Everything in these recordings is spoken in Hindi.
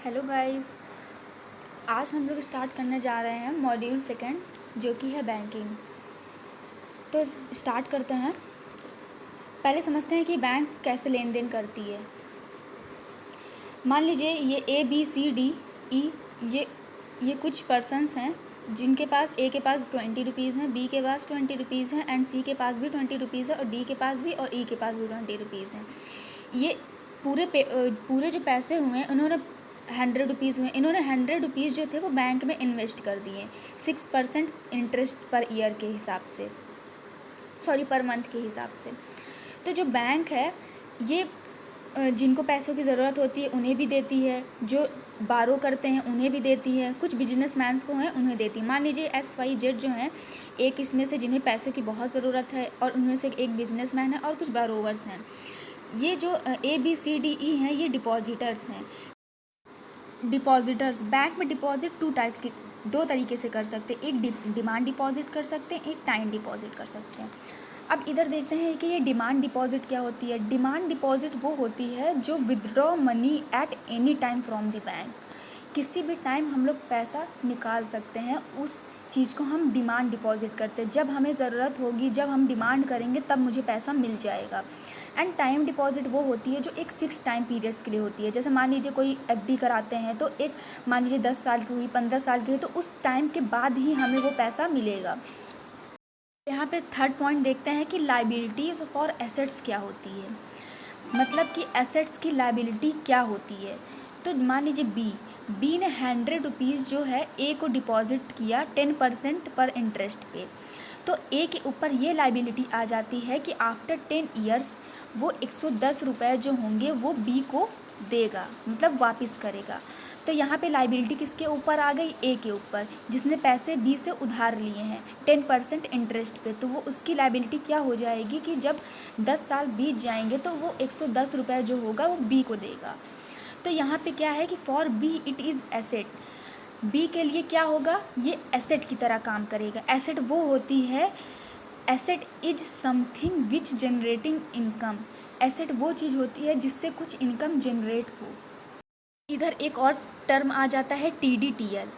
हेलो गाइस, आज हम लोग स्टार्ट करने जा रहे हैं मॉड्यूल सेकंड जो कि है बैंकिंग। तो स्टार्ट करते हैं। पहले समझते हैं कि बैंक कैसे लेन देन करती है। मान लीजिए ये ABCDE ये कुछ पर्सन्स हैं जिनके पास ए के पास 20 रुपीज़ हैं, बी के पास 20 रुपीज़ हैं एंड सी के पास भी 20 रुपीज़ है और डी के पास भी और ई के पास भी 20 रुपीज़ हैं। ये पूरे जो पैसे हुए हैं उन्होंने 100 रुपीज़ हुए, इन्होंने 100 रुपीज़ जो थे वो बैंक में इन्वेस्ट कर दिए 6% इंटरेस्ट पर ईयर के हिसाब से, पर मंथ के हिसाब से। तो जो बैंक है ये जिनको पैसों की ज़रूरत होती है उन्हें भी देती है, जो बारो करते हैं उन्हें भी देती है, कुछ बिजनेसमैन्स को हैं उन्हें देती है। मान लीजिए XYZ जो हैं, एक इसमें से जिन्हें पैसों की बहुत ज़रूरत है और उनमें से एक बिजनेसमैन है और कुछ बारोवर्स हैं। ये जो ABCDE हैं ये डिपॉजिटर्स हैं। डिपॉजिटर्स बैंक में डिपॉजिट दो तरीके से कर सकते हैं। एक डिमांड डिपॉजिट कर सकते हैं, एक टाइम डिपॉजिट कर सकते हैं। अब इधर देखते हैं कि ये डिमांड डिपॉजिट क्या होती है। डिमांड डिपॉजिट वो होती है जो withdraw money at any time from the bank. किसी भी टाइम हम लोग पैसा निकाल सकते हैं, उस चीज़ को हम डिमांड डिपॉजिट करते हैं। जब हमें ज़रूरत होगी, जब हम डिमांड करेंगे तब मुझे पैसा मिल जाएगा। एंड टाइम डिपॉजिट वो होती है जो एक फ़िक्स टाइम पीरियड्स के लिए होती है। जैसे मान लीजिए कोई FD कराते हैं तो एक मान लीजिए 10 साल की हुई, 15 साल की हुई, तो उस टाइम के बाद ही हमें वो पैसा मिलेगा। यहाँ पे थर्ड पॉइंट देखते हैं कि लायबिलिटीज़ फॉर एसेट्स क्या होती है, मतलब कि एसेट्स की लायबिलिटी क्या होती है। तो मान लीजिए बी ने 100 रुपीज़ जो है ए को डिपॉजिट किया 10% पर इंटरेस्ट पे, तो ए के ऊपर ये लायबिलिटी आ जाती है कि आफ्टर 10 ईयर्स वो 110 रुपये जो होंगे वो बी को देगा, मतलब वापस करेगा। तो यहाँ पे लायबिलिटी किसके ऊपर आ गई, ए के ऊपर, जिसने पैसे बी से उधार लिए हैं 10% इंटरेस्ट पे। तो वो उसकी लायबिलिटी क्या हो जाएगी कि जब 10 साल बीत जाएंगे तो वो 110 रुपये जो होगा वो बी को देगा। तो यहाँ पे क्या है कि for B it is asset. B के लिए क्या होगा, ये एसेट की तरह काम करेगा। एसेट वो होती है, asset is something which generating income. Asset वो चीज़ होती है जिससे कुछ इनकम जनरेट हो। इधर एक और टर्म आ जाता है TDTL।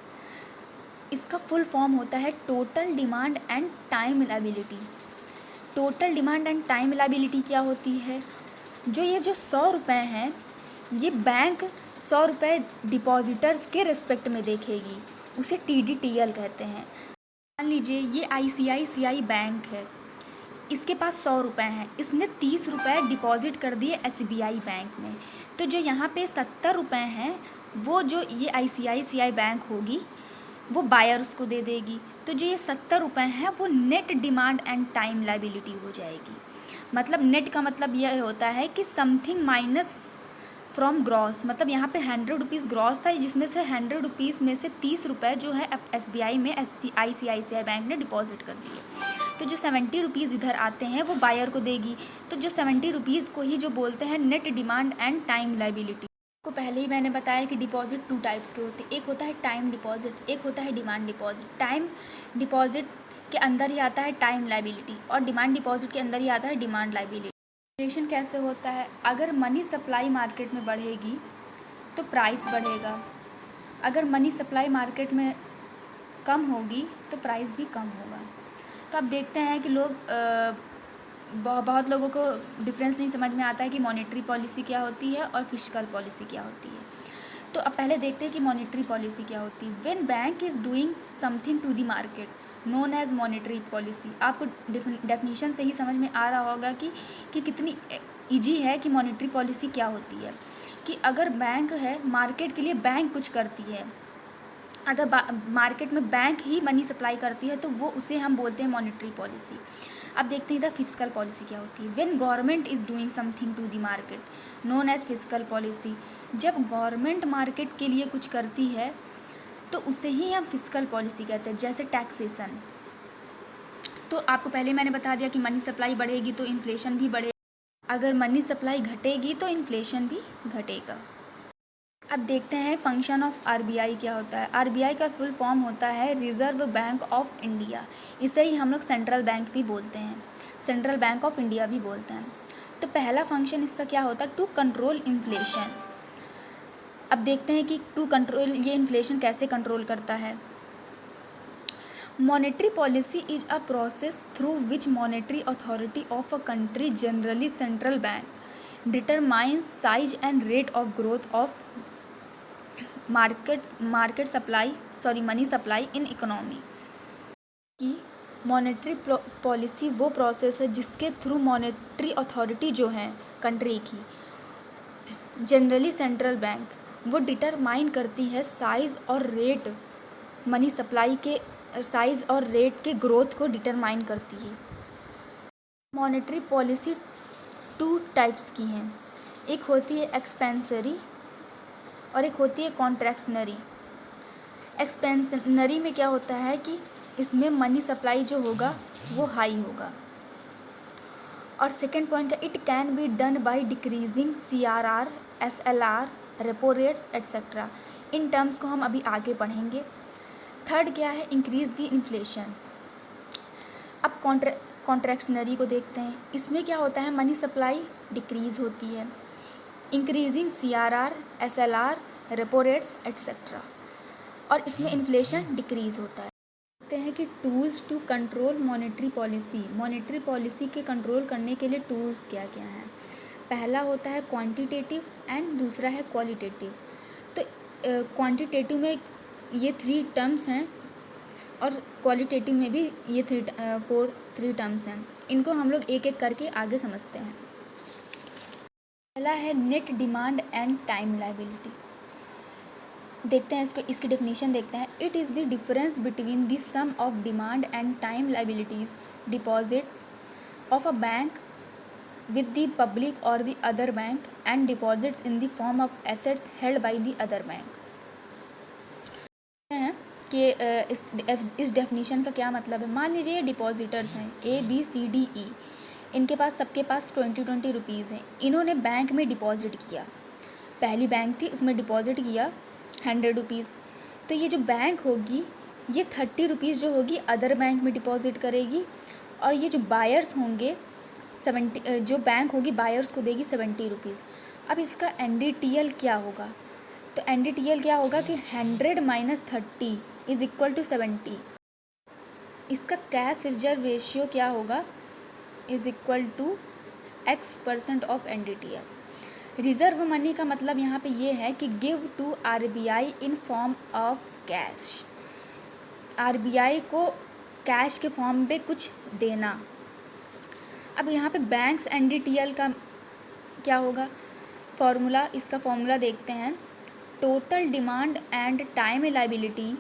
इसका फुल फॉर्म होता है total demand and time liability. Total demand and time liability क्या होती है, जो 100 रुपये हैं ये बैंक 100 रुपये डिपॉजिटर्स के रिस्पेक्ट में देखेगी, उसे TDTL कहते हैं। मान लीजिए ये ICICI बैंक है, इसके पास 100 रुपये हैं, इसने 30 रुपये डिपॉजिट कर दिए SBI बैंक में। तो जो यहाँ पे 70 रुपये हैं वो जो ये ICICI बैंक होगी वो बायर्स को दे देगी। तो जो ये 70 रुपये हैं वो net demand and time liability हो जाएगी। मतलब नेट का मतलब यह होता है कि समथिंग माइनस फ्रॉम ग्रॉस, मतलब यहाँ पे 100 रुपीज़ ग्रॉस था, जिसमें से 100 रुपीज़ में से 30 रुपये जो है SBI में ICICI बैंक ने डिपॉजिट कर दिए। तो जो 70 रुपीज़ इधर आते हैं वो बायर को देगी। तो जो 70 रुपीज़ को ही जो बोलते हैं net demand and time liability. को पहले ही मैंने बताया कि डिपॉजिट 2 टाइप्स के होते हैं, एक होता है टाइम डिपॉजिट, एक होता है डिमांड डिपॉजिट। टाइम डिपॉजिट के अंदर ही आता है टाइम लायबिलिटी और डिमांड डिपॉजिट के अंदर ही आता है डिमांड लायबिलिटी। इन्फ्लेशन कैसे होता है, अगर मनी सप्लाई मार्केट में बढ़ेगी तो प्राइस बढ़ेगा, अगर मनी सप्लाई मार्केट में कम होगी तो प्राइस भी कम होगा। तो अब देखते हैं कि बहुत लोगों को डिफरेंस नहीं समझ में आता है कि मॉनेटरी पॉलिसी क्या होती है और फिस्कल पॉलिसी क्या होती है। तो अब पहले देखते हैं कि मॉनेटरी पॉलिसी क्या होती है। When bank is doing something to the market known as monetary policy. आपको डेफिनेशन से ही समझ में आ रहा होगा कि कितनी ईजी है कि मॉनेटरी पॉलिसी क्या होती है। कि अगर बैंक है, मार्केट के लिए बैंक कुछ करती है, अगर मार्केट में बैंक ही मनी सप्लाई करती है तो वो उसे हम बोलते हैं मॉनेटरी पॉलिसी। अब देखते हैं इधर फिस्कल पॉलिसी क्या होती है। When government is doing something to the market known as fiscal policy. जब गवर्नमेंट मार्केट के लिए कुछ करती है तो उसे ही हम फिस्कल पॉलिसी कहते हैं। जैसे टैक्सेशन, तो आपको पहले मैंने बता दिया कि मनी सप्लाई बढ़ेगी तो इन्फ्लेशन भी बढ़ेगा, अगर मनी सप्लाई घटेगी तो इन्फ्लेशन भी घटेगा। अब देखते हैं फंक्शन ऑफ RBI क्या होता है। RBI का फुल फॉर्म होता है रिज़र्व बैंक ऑफ इंडिया। इसे ही हम लोग सेंट्रल बैंक भी बोलते हैं, सेंट्रल बैंक ऑफ इंडिया भी बोलते हैं। तो पहला फंक्शन इसका क्या होता है, टू कंट्रोल इन्फ्लेशन। अब देखते हैं कि टू कंट्रोल ये इन्फ्लेशन कैसे कंट्रोल करता है। Monetary policy is a process through which monetary authority of a country, generally central bank, determines size and rate of growth of money supply in economy. कि मॉनेटरी पॉलिसी वो प्रोसेस है जिसके थ्रू मॉनेटरी अथॉरिटी जो है कंट्री की, जनरली सेंट्रल बैंक, वो डिटरमाइन करती है साइज़ और रेट, मनी सप्लाई के साइज़ और रेट के ग्रोथ को डिटरमाइन करती है। मॉनेटरी पॉलिसी टू टाइप्स की हैं, एक होती है एक्सपेंसरी और एक होती है कॉन्ट्रैक्शनरी। एक्सपेंसनरी में क्या होता है कि इसमें मनी सप्लाई जो होगा वो हाई होगा। और सेकेंड पॉइंट का, it can be done by decreasing CRR, SLR, repo rates etcetera. In terms को हम अभी आगे पढ़ेंगे। थर्ड क्या है, इंक्रीज द इन्फ्लेशन। अब कॉन्ट्रैक्शनरी को देखते हैं। इसमें क्या होता है, मनी सप्लाई डिक्रीज़ होती है, increasing CRR, SLR, repo rates etcetera, और इसमें इन्फ्लेशन डिक्रीज़ होता है। देखते हैं कि tools to control monetary policy के कंट्रोल करने के लिए टूल्स क्या क्या हैं। पहला होता है क्वांटिटेटिव एंड दूसरा है क्वालिटेटिव। तो क्वांटिटेटिव में ये 3 टर्म्स हैं और क्वालिटेटिव में भी ये 3 टर्म्स हैं। इनको हम लोग एक एक करके आगे समझते हैं। पहला है net demand and time liability. देखते हैं इसकी डेफिनेशन देखते हैं। It is the difference between the sum of demand and time liabilities deposits of a bank with the public or the other bank and deposits in the form of assets held by the other bank। हैं कि इस डेफिनेशन का क्या मतलब है। मान लीजिए ये डिपॉजिटर्स हैं ABCDE, इनके पास सबके पास 20 रुपीज़ हैं। इन्होंने बैंक में डिपॉजिट किया, पहली बैंक थी उसमें डिपॉजिट किया 100 रुपीज़। तो ये जो बैंक होगी ये 30 रुपीज़ जो होगी अदर बैंक में डिपॉजिट करेगी, और ये जो बायर्स होंगे 70, जो बैंक होगी बायर्स को देगी 70 रुपीज़। अब इसका NDTL क्या होगा, तो NDTL क्या होगा कि 100 - 30 = 70। इसका कैश रिजर्व रेशियो क्या होगा, = X% of NDTL। Reserve money का मतलब यहाँ पे ये है कि give to RBI in form of cash, RBI को कैश के फॉर्म पे कुछ देना। अब यहाँ पे बैंक्स NDTL का क्या होगा फॉर्मूला, इसका फॉर्मूला देखते हैं। Total demand and time liability,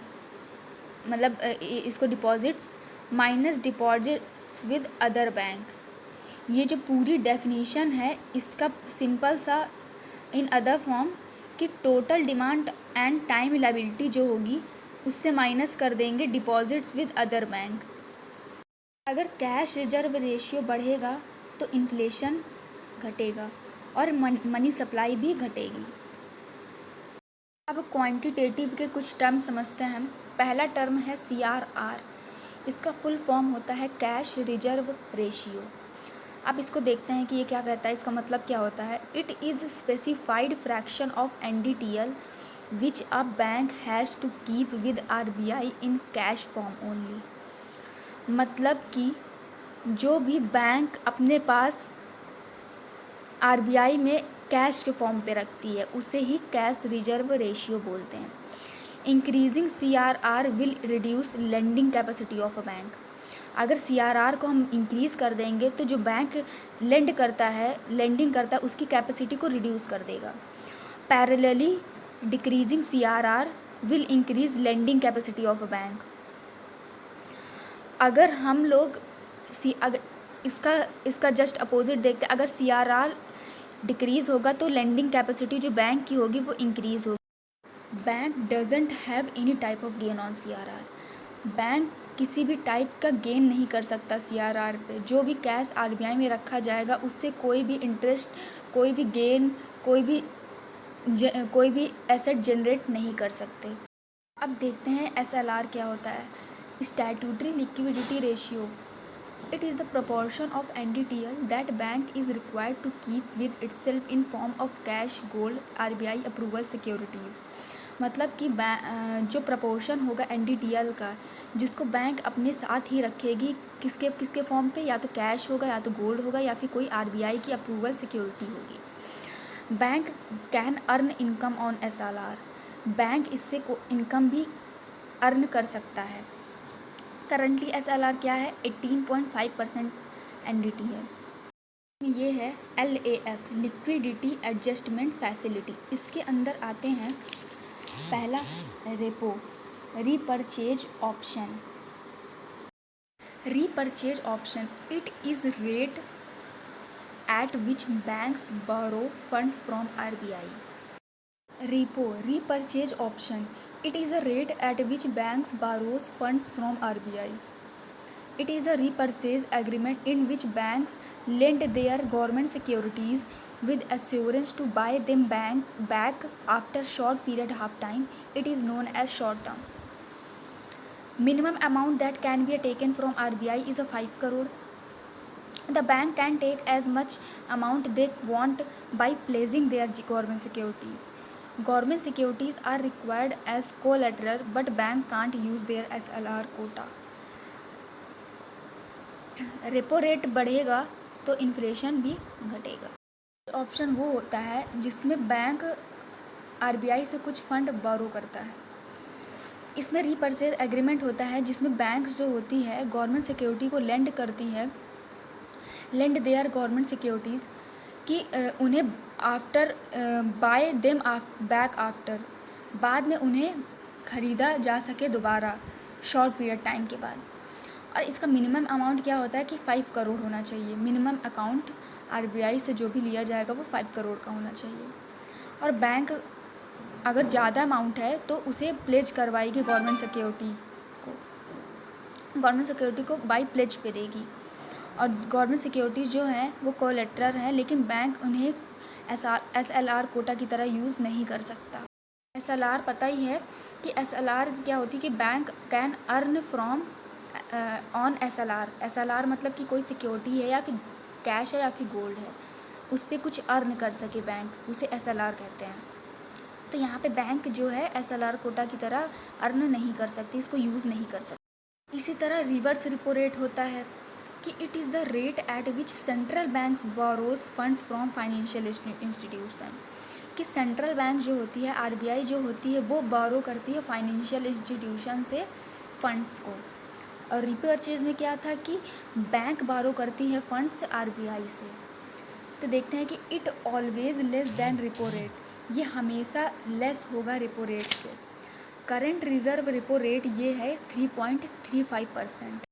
मतलब इसको deposits minus deposits with other bank. ये जो पूरी डेफिनीशन है इसका सिंपल सा इन अदर फॉर्म कि total demand and time liability जो होगी उससे माइनस कर देंगे डिपॉजिट्स विद अदर बैंक। अगर कैश रिजर्व रेशियो बढ़ेगा तो इन्फ्लेशन घटेगा और मनी सप्लाई भी घटेगी। अब क्वांटिटेटिव के कुछ टर्म समझते हैं हम। पहला टर्म है CRR, इसका फुल फॉर्म होता है कैश रिजर्व रेशियो। अब इसको देखते हैं कि ये क्या कहता है, इसका मतलब क्या होता है। It is specified fraction of NDTL which a bank has to keep with RBI in cash form only. मतलब कि जो भी बैंक अपने पास RBI में कैश के फॉर्म पे रखती है उसे ही कैश रिजर्व रेशियो बोलते हैं। Increasing CRR will reduce lending capacity of a bank. अगर CRR को हम इंक्रीज़ कर देंगे तो जो बैंक लेंडिंग करता है उसकी कैपेसिटी को रिड्यूस कर देगा। Parallelly decreasing CRR will increase lending capacity of a bank. अगर हम लोग अगर इसका जस्ट अपोजिट देखते हैं, अगर CRR डिक्रीज़ होगा तो लेंडिंग कैपेसिटी जो बैंक की होगी वो इंक्रीज़ होगी। Bank doesn't have any type of gain on CRR। Bank किसी भी टाइप का गेन नहीं कर सकता CRR पे। जो भी कैश RBI में रखा जाएगा उससे कोई भी इंटरेस्ट, कोई भी गेन, कोई भी एसेट जनरेट नहीं कर सकते। अब देखते हैं SLR क्या होता है, statutory liquidity ratio. It is the proportion of NDTL that bank is required to keep with itself in form of cash, gold, RBI approval securities. मतलब कि जो प्रपोर्शन होगा NDTL का, जिसको बैंक अपने साथ ही रखेगी, किसके किसके फॉर्म पे, या तो कैश होगा, या तो गोल्ड होगा, या फिर कोई RBI की अप्रूवल सिक्योरिटी होगी। Bank can earn income on SLR, bank इससे इनकम भी अर्न कर सकता है। करंटली SLR क्या है, 18.5% NDT है। ये है LAF, लिक्विडिटी एडजस्टमेंट फैसिलिटी। इसके अंदर आते हैं पहला repo, repurchase option. Repurchase option, it is rate at which banks borrow funds from RBI। Repo, repurchase option, it is a rate at which banks borrows funds from RBI. It is a repurchase agreement in which banks lend their government securities with assurance to buy them back after short period of time. It is known as short term. Minimum amount that can be taken from RBI is a 5 crore. The bank can take as much amount they want by placing their government securities. Government securities are required as collateral, but bank can't use their SLR quota. Repo rate बढ़ेगा तो इन्फ्लेशन भी घटेगा। ऑप्शन वो होता है जिसमें बैंक RBI से कुछ फंड बोरो करता है। इसमें रीपरचेज एग्रीमेंट होता है जिसमें बैंक जो होती है गवर्नमेंट सिक्योरिटी को लेंड करती है, लेंड देयर गवर्नमेंट सिक्योरिटीज़ कि उन्हें after bye them back after, बाद में उन्हें ख़रीदा जा सके दोबारा शॉर्ट पीरियड टाइम के बाद। और इसका मिनिमम अमाउंट क्या होता है कि 5 करोड़ होना चाहिए। मिनिमम अकाउंट RBI से जो भी लिया जाएगा वो 5 करोड़ का होना चाहिए। और बैंक अगर ज़्यादा अमाउंट है तो उसे प्लेज करवाएगी गवर्नमेंट सिक्योरिटी को बाई प्लेज पे देगी। और गवर्नमेंट सिक्योरिटीज़ जो हैं वो कोलेटरल है, लेकिन बैंक उन्हें SLR कोटा की तरह यूज़ नहीं कर सकता। SLR पता ही है कि SLR क्या होती है कि bank can earn from on SLR मतलब कि कोई सिक्योरिटी है या फिर कैश है या फिर गोल्ड है, उस पर कुछ अर्न कर सके बैंक, उसे SLR कहते हैं। तो यहाँ पे बैंक जो है SLR कोटा की तरह अर्न नहीं कर सकती, इसको यूज़ नहीं कर सकती। इसी तरह रिवर्स रिपो रेट होता है कि it is the rate at which central banks borrows funds from financial institution, कि सेंट्रल बैंक जो होती है RBI जो होती है वो बोरो करती है फाइनेंशियल इंस्टीट्यूशन से फंड्स को। और रीपरचेज में क्या था कि बैंक बोरो करती है फंड्स RBI से। तो देखते हैं कि it always less than repo rate, ये हमेशा लेस होगा रेपो रेट से। करंट रिजर्व रेपो रेट ये है 3.35%।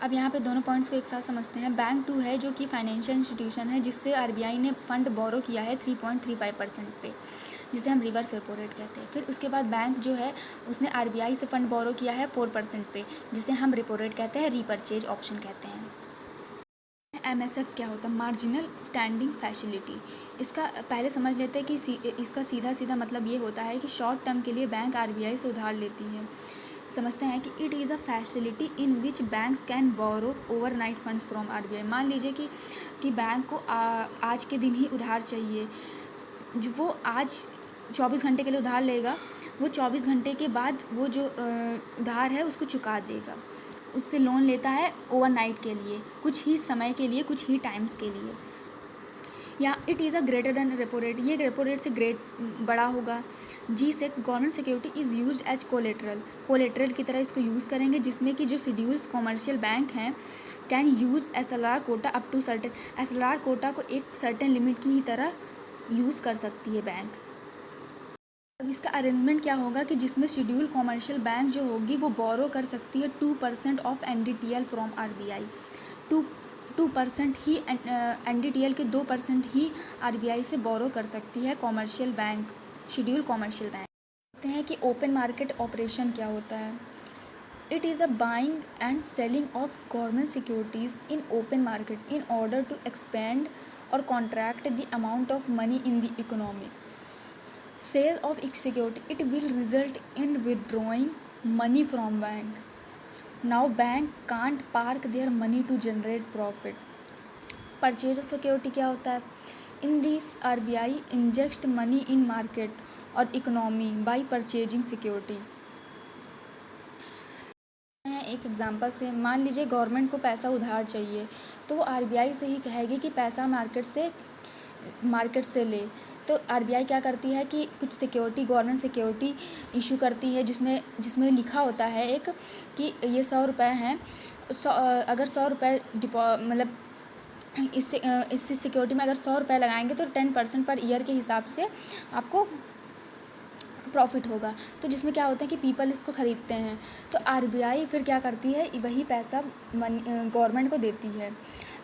अब यहाँ पे दोनों पॉइंट्स को एक साथ समझते हैं। बैंक 2 है जो कि फाइनेंशियल इंस्टीट्यूशन है जिससे RBI ने फ़ंड बोरो किया है 3.35% पे, जिसे हम रिवर्स रेपो रेट कहते हैं। फिर उसके बाद बैंक जो है उसने RBI से फ़ंड बोरो किया है 4% पे, जिसे हम रेपो रेट कहते हैं, रीपरचेज ऑप्शन कहते हैं। MSF क्या होता है, मार्जिनल स्टैंडिंग फैसिलिटी। इसका पहले समझ लेते हैं कि इसका सीधा मतलब ये होता है कि शॉर्ट टर्म के लिए बैंक RBI से उधार लेती है। समझते हैं कि it is a facility in which banks can borrow overnight funds from RBI। मान लीजिए कि बैंक को आज के दिन ही उधार चाहिए, जो वो आज 24 घंटे के लिए उधार लेगा, वो 24 घंटे के बाद वो जो उधार है उसको चुका देगा। उससे लोन लेता है ओवरनाइट के लिए, कुछ ही समय के लिए, कुछ ही टाइम्स के लिए। या it is a greater than repo rate, ये रेपो रेट से बड़ा होगा। जी से government security is used as collateral की तरह इसको यूज़ करेंगे, जिसमें कि जो शेड्यूल्स कॉमर्शियल बैंक हैं can use SLR quota up to certain, SLR quota को एक सर्टेन लिमिट की ही तरह यूज़ कर सकती है बैंक। अब इसका अरेंजमेंट क्या होगा कि जिसमें शेड्यूल कॉमर्शियल बैंक जो होगी वो बोरो कर सकती है 2% of NDTL from RBI। 2% he NDTL के 2% ही RBI से बोरो कर सकती है commercial bank, schedule commercial bank. देखते हैं कि ओपन मार्केट ऑपरेशन क्या होता है। It is a buying and selling of government securities in open market in order to expand और contract the amount of money in the economy. Sale of security, it will result in withdrawing money from bank. Now bank can't park their money to generate profit. Purchase of security क्या होता है? In this RBI inject money in market और इकोनॉमी बाय परचेजिंग सिक्योरिटी। एक एग्जांपल से मान लीजिए गवर्नमेंट को पैसा उधार चाहिए, तो वो आरबीआई से ही कहेगी कि पैसा मार्केट से ले। तो आरबीआई क्या करती है कि कुछ सिक्योरिटी, गवर्नमेंट सिक्योरिटी इशू करती है, जिसमें लिखा होता है एक कि ये 100 रुपये हैं। अगर 100 रुपये मतलब इस सिक्योरिटी में अगर 100 रुपये लगाएंगे तो 10% पर ईयर के हिसाब से आपको प्रॉफिट होगा। तो जिसमें क्या होता है कि पीपल इसको ख़रीदते हैं। तो आरबीआई फिर क्या करती है, वही पैसा गवर्नमेंट को देती है।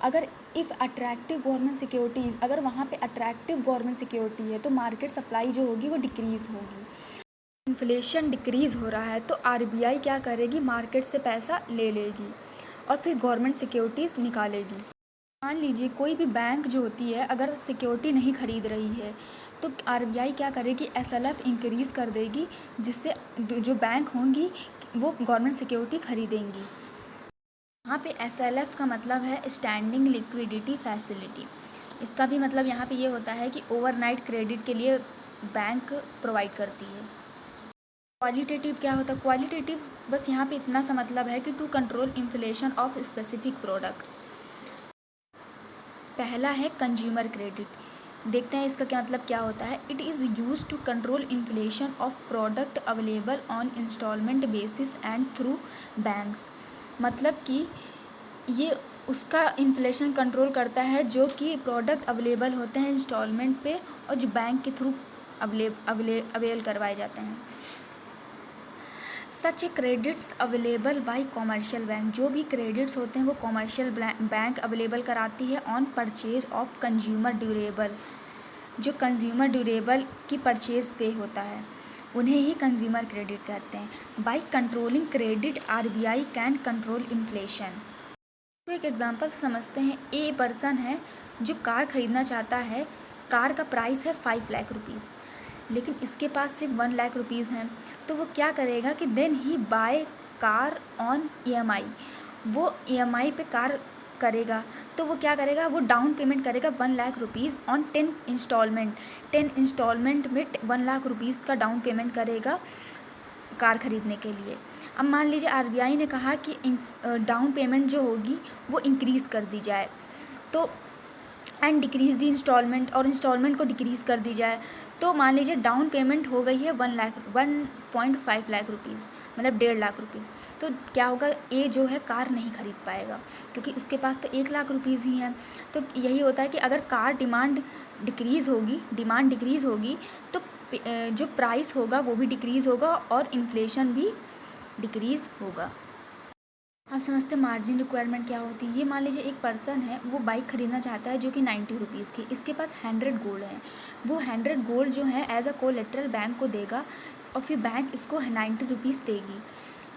अगर इफ़ अट्रैक्टिव गवर्नमेंट सिक्योरिटीज़, अगर वहाँ पे अट्रैक्टिव गवर्नमेंट सिक्योरिटी है तो मार्केट सप्लाई जो होगी वो डिक्रीज़ होगी। इन्फ्लेशन डिक्रीज़ हो रहा है तो आरबीआई क्या करेगी, मार्केट से पैसा ले लेगी और फिर गवर्नमेंट सिक्योरिटीज़ निकालेगी। मान लीजिए कोई भी बैंक जो होती है अगर सिक्योरिटी नहीं ख़रीद रही है तो आरबीआई क्या करेगी, एसएलएफ इंक्रीज़ कर देगी, जिससे जो बैंक होंगी वो गवर्नमेंट सिक्योरिटी खरीदेंगी। यहाँ पे एसएलएफ का मतलब है स्टैंडिंग लिक्विडिटी फैसिलिटी। इसका भी मतलब यहाँ पे ये होता है कि ओवरनाइट क्रेडिट के लिए बैंक प्रोवाइड करती है। क्वालिटेटिव क्या होता है? क्वालिटेटिव बस यहाँ पे इतना सा मतलब है कि to control inflation of specific products. पहला है कंज्यूमर क्रेडिट। देखते हैं इसका क्या मतलब क्या होता है। It is use to control inflation of product available on installment basis and through banks. मतलब कि ये उसका इन्फ्लेशन कंट्रोल करता है जो कि प्रोडक्ट अवेलेबल होते हैं इंस्टॉलमेंट पे और जो बैंक के थ्रू अवेल करवाए जाते हैं। Such credits available by commercial bank. जो भी क्रेडिट्स होते हैं वो कॉमर्शियल बैंक अवेलेबल कराती है on purchase of consumer durable. जो कंज्यूमर ड्यूरेबल की परचेज पे होता है उन्हें ही कंज्यूमर क्रेडिट कहते हैं। By controlling credit RBI can control inflation. तो एक एग्जांपल से समझते हैं। ए पर्सन है जो कार ख़रीदना चाहता है। कार का प्राइस है 5 लाख रुपीज़, लेकिन इसके पास सिर्फ 1 लाख रुपीज़ हैं। तो वो क्या करेगा कि then he buy car on EMI. वो ईएमआई पे कार करेगा। तो वो क्या करेगा, वो डाउन पेमेंट करेगा 1 lakh rupees on 10 installment. 10 installment में 1 लाख रुपीज़ का डाउन पेमेंट करेगा कार ख़रीदने के लिए। अब मान लीजिए आरबीआई ने कहा कि डाउन पेमेंट जो होगी वो इंक्रीज़ कर दी जाए, तो एंड डिक्रीज़ दी इंस्टॉलमेंट, और इंस्टॉलमेंट को डिक्रीज़ कर दी जाए। तो मान लीजिए डाउन पेमेंट हो गई है 1.5 लाख रुपीज़, मतलब 1.5 लाख रुपीज़। तो क्या होगा, ए जो है कार नहीं खरीद पाएगा क्योंकि उसके पास तो 1 लाख रुपीज़ ही हैं। तो यही होता है कि अगर कार डिमांड डिक्रीज़ होगी तो जो प्राइस होगा वो भी डिक्रीज़ होगा और इन्फ्लेशन भी डिक्रीज़ होगा। आप समझते हैं मार्जिन रिक्वायरमेंट क्या होती है। ये मान लीजिए एक पर्सन है, वो बाइक ख़रीदना चाहता है जो कि 90 रुपीज़ की। इसके पास 100 गोल्ड है। वो 100 गोल्ड जो है एज अ कोलेट्रल बैंक को देगा और फिर बैंक इसको 90 रुपीज़ देगी।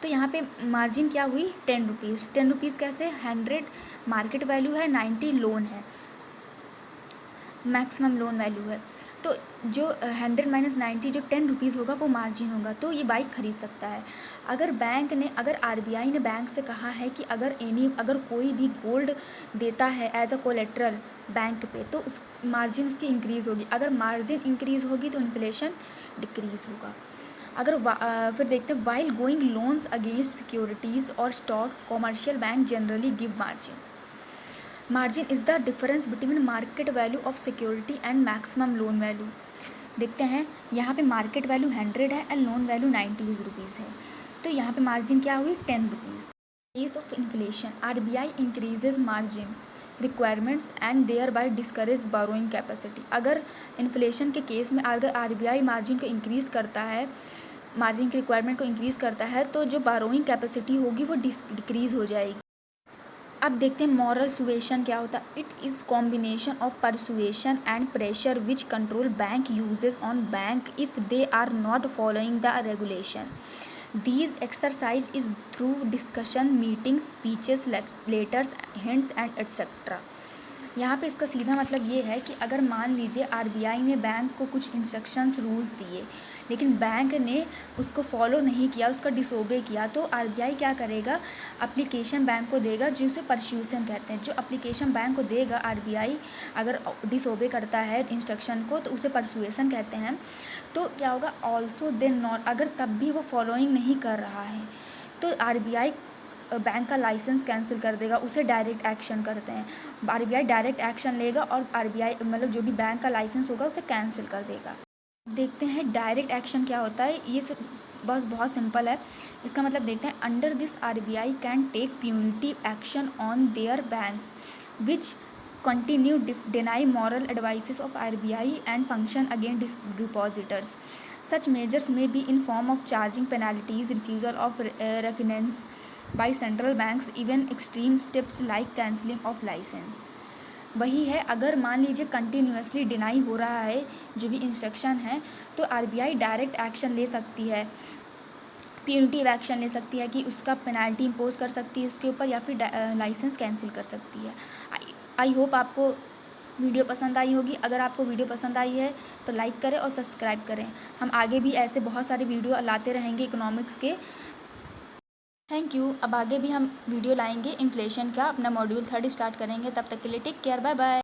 तो यहाँ पे मार्जिन क्या हुई, 10 रुपीज़। 10 रुपीज़ कैसे, 100 मार्केट वैल्यू है, 90 लोन है, मैक्सिमम लोन वैल्यू है। तो जो 100 माइनस 90 जो 10 रुपीज़ होगा वो मार्जिन होगा। तो ये बाइक ख़रीद सकता है। अगर आरबीआई ने बैंक से कहा है कि अगर कोई भी गोल्ड देता है एज अ कोलेट्रल बैंक पे तो उस मार्जिन उसकी इंक्रीज़ होगी। अगर मार्जिन इंक्रीज़ होगी तो इन्फ्लेशन डिक्रीज़ होगा। फिर देखते हैं, while going loans against securities और stocks commercial bank generally give margin. Margin is the difference between market value of security and maximum loan value. देखते हैं, यहाँ पे मार्केट वैल्यू 100 है एंड लोन वैल्यू 90 रुपीज़ है। तो यहाँ पे मार्जिन क्या हुई, 10 rupees. Case of inflation RBI increases margin requirements and thereby discourage borrowing capacity. अगर इन्फ्लेशन के केस में अगर आरबीआई मार्जिन को इंक्रीज़ करता है, मार्जिन की रिक्वायरमेंट को इंक्रीज़ करता है तो जो बोरोइंग कैपेसिटी होगी वो डिक्रीज़ हो जाएगी। अब देखते हैं मॉरल सुएशन क्या होता है। It is combination of persuasion and pressure which control bank uses on bank if they are not following the regulation. These exercise is through discussion, meetings, speeches, letters, hints and etc. यहाँ पे इसका सीधा मतलब ये है कि अगर मान लीजिए आरबीआई ने बैंक को कुछ इंस्ट्रक्शंस रूल्स दिए, लेकिन बैंक ने उसको फॉलो नहीं किया, उसका डिसोबे किया, तो आरबीआई क्या करेगा, एप्लीकेशन बैंक को देगा, जिसे परस्यूशन कहते हैं। जो एप्लीकेशन बैंक को देगा आरबीआई, अगर डिसोबे करता है इंस्ट्रक्शन को, तो उसे परसुएशन कहते हैं। तो क्या होगा, ऑल्सो देन नॉट, अगर तब भी वो फॉलोइंग नहीं कर रहा है तो आरबीआई बैंक का लाइसेंस कैंसिल कर देगा, उसे डायरेक्ट एक्शन करते हैं। आरबीआई डायरेक्ट एक्शन लेगा और आरबीआई मतलब जो भी बैंक का लाइसेंस होगा उसे कैंसिल कर देगा। देखते हैं डायरेक्ट एक्शन क्या होता है। ये सब बस बहुत सिंपल है। इसका मतलब देखते हैं, under this RBI can take punitive action on their banks which continue deny moral advices of RBI and function against depositors. Such measures may be in form of charging penalties, refusal of refinance by central banks, even extreme steps like cancelling of license. वही है, अगर मान लीजिए कंटिन्यूसली डिनाई हो रहा है जो भी इंस्ट्रक्शन है, तो आरबीआई डायरेक्ट एक्शन ले सकती है, प्यूनिटिव एक्शन ले सकती है कि उसका पेनाल्टी इम्पोज कर सकती है उसके ऊपर, या फिर लाइसेंस कैंसिल कर सकती है। आई होप आपको वीडियो पसंद आई होगी। अगर आपको वीडियो पसंद आई है तो लाइक करें और सब्सक्राइब करें। हम आगे भी ऐसे बहुत सारे वीडियो लाते रहेंगे इकोनॉमिक्स के। Thank you. अब आगे भी हम वीडियो लाएंगे इन्फ्लेशन का, अपना मॉड्यूल 3 स्टार्ट करेंगे। तब तक के लिए टेक केयर, बाय बाय।